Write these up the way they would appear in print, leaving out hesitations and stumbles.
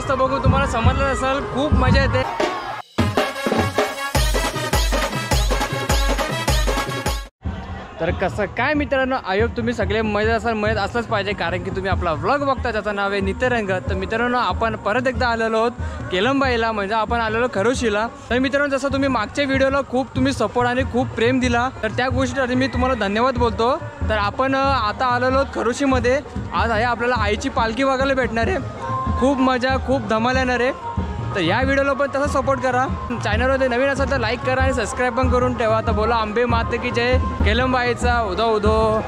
मस्त बघू तुम्हाला समजलं असेल, खूप मजा येते। तर कसं काय मित्रांनो, आयोग तुम्ही सगळे मजेत असलंच पाहिजे, कारण की तुम्ही आपला व्लॉग बघता ज्याचं नाव आहे नित्यरंग। तर मित्रांनो आपण परत एकदा आलेलो आहोत केलंबाईला, म्हणजे आपण आलेलो खरोशीला। तर मित्रांनो जसं तुम्ही मागच्या व्हिडिओला खूप तुम्ही सपोर्ट आणि खूप प्रेम दिला, तर त्या गोष्टीसाठी मी तुम्हाला धन्यवाद बोलतो। तर आपण आता आलेलो आहोत खरोशीमध्ये। आज आहे आपल्याला आईची पालखी बघायला भेटणार आहे, खूप मजा खूप धमाल येणार आहे। तर या व्हिडिओला पण तसा सपोर्ट करा, चॅनलवर नवीन असेल तर लाईक करा आणि सबस्क्राईब पण करून ठेवा। तर बोला अंबे माते की जय, केलंबाईचा उदो उदो।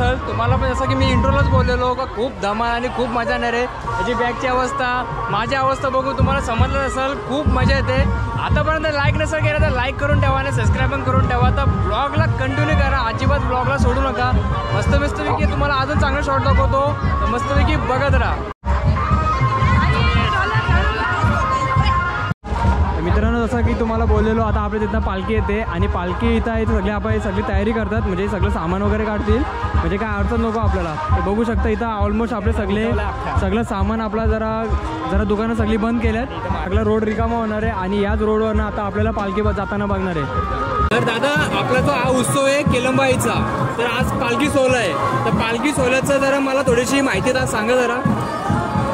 असेल तुम्हाला पण, जसं की मी इंट्रोलाच बोललेलो का खूप धमाल आणि खूप मजा येणार आहे. याची बॅगची अवस्था, माझी अवस्था बघू तुम्हाला समजलं असेल, खूप मजा येते. आतापर्यंत लाईक नसेल केलं तर लाईक करून ठेवा आणि सबस्क्राईब पण करून ठेवा. तर ब्लॉगला कंटिन्यू करा, अजिबात ब्लॉगला सोडू नका. मस्तपैकी तुम्हाला अजून चांगला शॉट दाखवतो, तर मस्तपैकी बघत राहा. मित्रांनो जसं की तुम्हाला बोललेलो, आता आपल्या तिथं पालखी येते आणि पालखी इथं आहे, सगळे आपण सगळी तयारी करतात, म्हणजे सगळं सामान वगैरे काढतील, म्हणजे काय अडचण नको आपल्याला. ते बघू शकता इथं ऑलमोस्ट आपले सगळं सामान आपला जरा दुकानं सगळी बंद केल्यात. सगळं रोड रिकामा होणार आहे आणि याच रोडवरनं आता आपल्याला पालखी जाताना बघणार आहे. तर दादा आपला जो हा उत्सव आहे केलंबाईचा, तर आज पालखी सोहळा आहे, तर पालखी सोहळ्याचं जरा मला थोडीशी माहिती सांगा जरा.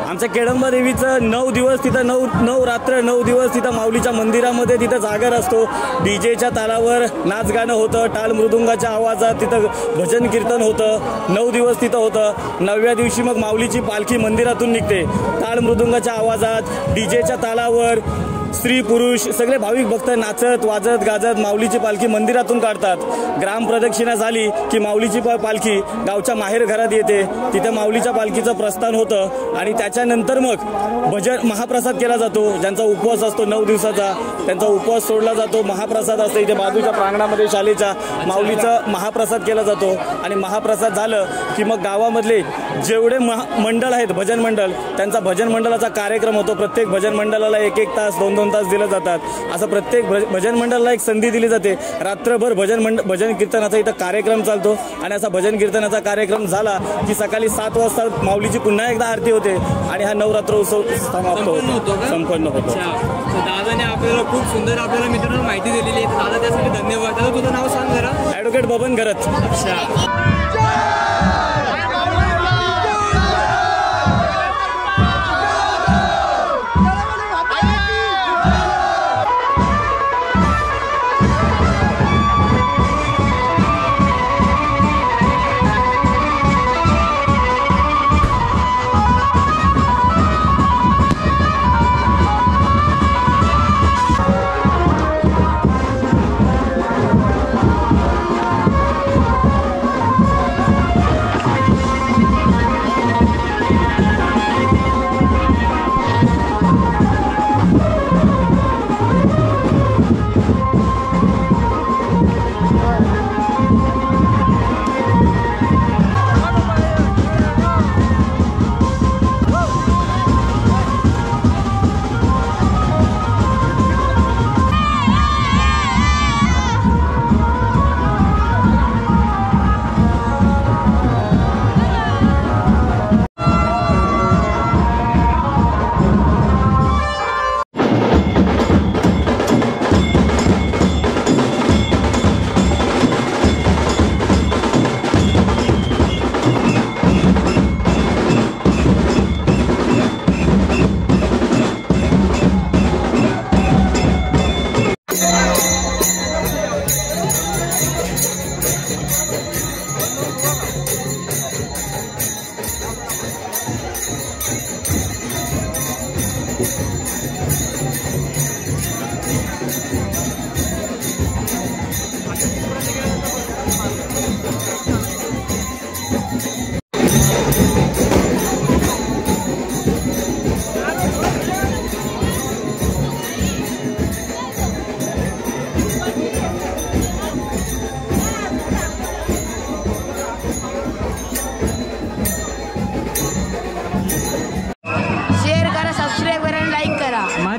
आमच्या केळंबा देवीचं 9 दिवस तिथं 9 रात्र 9 दिवस तिथं माऊलीच्या मंदिरामध्ये तिथं जागर असतो. डीजेच्या तालावर नाच गाणं होतं, टाळ मृदुंगाच्या आवाजात तिथं भजन कीर्तन होतं. 9 दिवस तिथं होतं. 9व्या दिवशी मग माऊलीची पालखी मंदिरातून निघते. टाळ मृदुंगाच्या आवाजात, डीजेच्या तालावर स्त्री पुरुष सगळे भाविक भक्त नाचत वाजत गाजत माऊलीची पालखी मंदिरातून काढतात. ग्रामप्रदक्षिणा झाली की माऊलीची पालखी गावच्या माहेर घरात येते. तिथे माऊलीच्या पालखीचं प्रस्थान होतं आणि त्याच्यानंतर मग भजन महाप्रसाद केला जातो. ज्यांचा उपवास असतो 9 दिवसाचा त्यांचा उपवास सोडला जातो. महाप्रसाद असतो इथे बाजूच्या प्रांगणामध्ये शालेच्या माऊलीचा महाप्रसाद केला जातो आणि महाप्रसाद झालं की मग गावामधले जेवढे मंडळ आहेत भजन मंडळ, त्यांचा भजन मंडळाचा कार्यक्रम होतो. प्रत्येक भजन मंडळाला 1-1 तास 2-2 तास दिले जातात. असं प्रत्येक भजन मंडळाला एक संधी दिली जाते. रात्रभर भजन कीर्तनाचा इथं कार्यक्रम चालतो आणि असा भजन कीर्तनाचा कार्यक्रम झाला की सकाळी 7 वाजता माऊलीची पुन्हा एकदा आरती होते आणि हा नवरात्र उत्सव संपन्न होतो. दादाने आपल्याला खूप सुंदर आपल्याला मित्रांनो माहिती दिलेली आहे. दादा त्यासाठी धन्यवाद. दादा तुझं नाव सांग जरा. ॲडव्होकेट बबन घरत. अच्छा.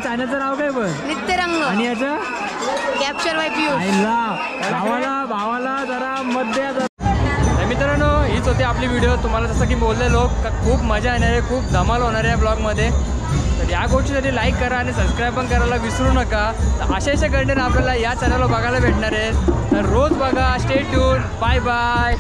चॅनलचं नाव काय पण? नित्यरंग. आणि याचं कॅप्चर बाय पियुष. भावाला जरा मध्य. मित्रांनो हीच होती आपली व्हिडिओ. तुम्हाला जसं की बोललेलो खूप मजा येणार आहे, खूप धमाल होणार आहे ब्लॉगमध्ये. तर या गोष्टीसाठी लाईक करा आणि सबस्क्राईब पण करायला विसरू नका. तर अशा कंटेंट आपल्याला या चॅनलवर बघायला भेटणार आहे. तर रोज बघा. Stay tune. Bye bye.